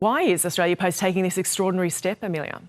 Why is Australia Post taking this extraordinary step, Amelia?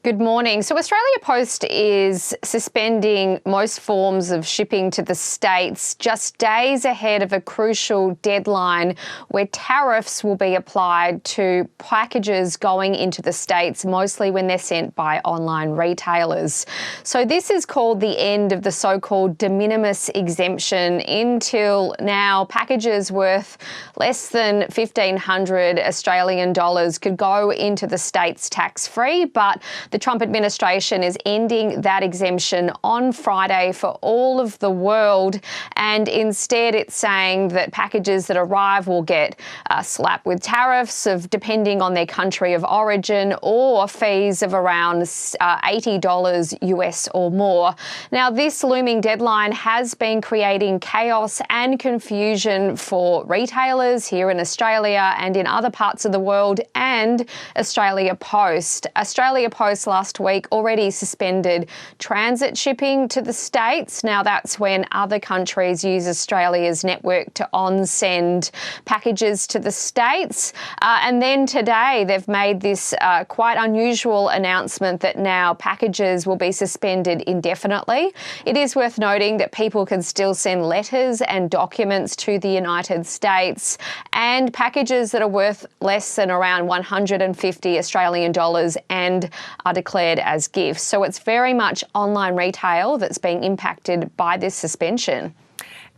Good morning. So Australia Post is suspending most forms of shipping to the States just days ahead of a crucial deadline where tariffs will be applied to packages going into the States, mostly when they're sent by online retailers. So this is called the end of the so-called de minimis exemption. Until now, packages worth less than 1,500 Australian dollars could go into the States tax-free, but the Trump administration is ending that exemption on Friday for all of the world, and instead it's saying that packages that arrive will get slapped with tariffs of depending on their country of origin, or fees of around $80 US or more. Now, this looming deadline has been creating chaos and confusion for retailers here in Australia and in other parts of the world, and Australia Post. Australia Post last week already suspended transit shipping to the States. Now, that's when other countries use Australia's network to on-send packages to the States. And then today they've made this quite unusual announcement that now packages will be suspended indefinitely. It is worth noting that people can still send letters and documents to the United States, and packages that are worth less than around 150 Australian dollars and are declared as gifts. So it's very much online retail that's being impacted by this suspension.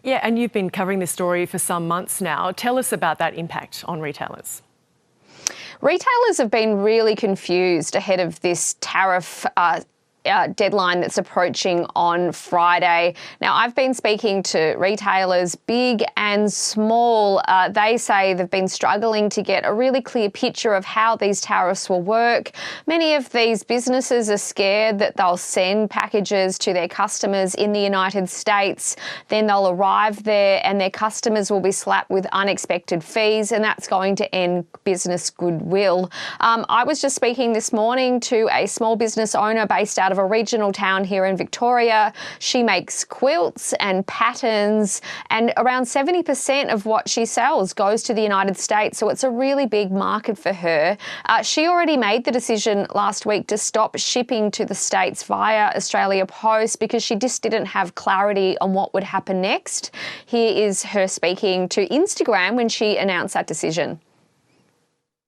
Yeah, and you've been covering this story for some months now. Tell us about that impact on retailers. Retailers have been really confused ahead of this tariff deadline that's approaching on Friday. Now, I've been speaking to retailers, big and small. They say they've been struggling to get a really clear picture of how these tariffs will work. Many of these businesses are scared that they'll send packages to their customers in the United States, then they'll arrive there and their customers will be slapped with unexpected fees, and that's going to end business goodwill. I was just speaking this morning to a small business owner based out of a regional town here in Victoria. She makes quilts and patterns, and around 70% of what she sells goes to the United States, so it's a really big market for her. She already made the decision last week to stop shipping to the States via Australia Post because she just didn't have clarity on what would happen next. Here is her speaking to Instagram when she announced that decision.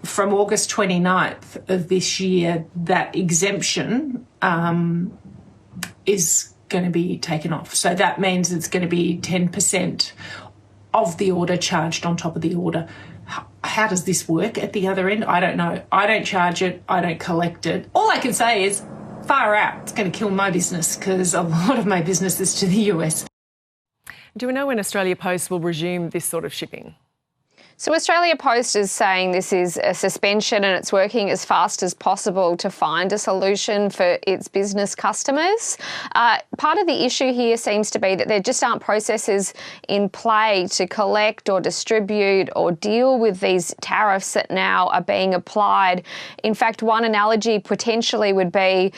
From August 29th of this year, that exemption is going to be taken off. So that means it's going to be 10% of the order charged on top of the order. How does this work at the other end? I don't know. I don't charge it. I don't collect it. All I can say is far out. It's going to kill my business because a lot of my business is to the US. Do we know when Australia Post will resume this sort of shipping? So Australia Post is saying this is a suspension and it's working as fast as possible to find a solution for its business customers. Part of the issue here seems to be that there just aren't processes in play to collect or distribute or deal with these tariffs that now are being applied. In fact, one analogy potentially would be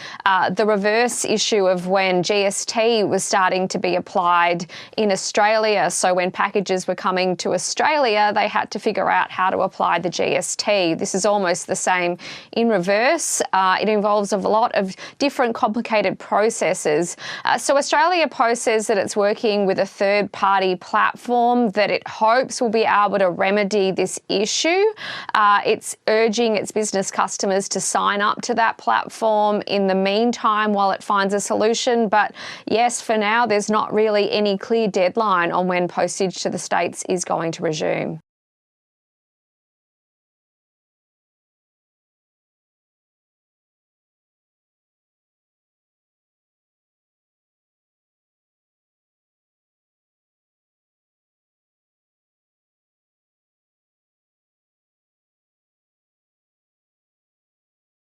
the reverse issue of when GST was starting to be applied in Australia. So when packages were coming to Australia, they had to figure out how to apply the GST. This is almost the same in reverse. It involves a lot of different complicated processes. So Australia Post says that it's working with a third-party platform that it hopes will be able to remedy this issue. It's urging its business customers to sign up to that platform in the meantime while it finds a solution. But yes, for now, there's not really any clear deadline on when postage to the States is going to resume.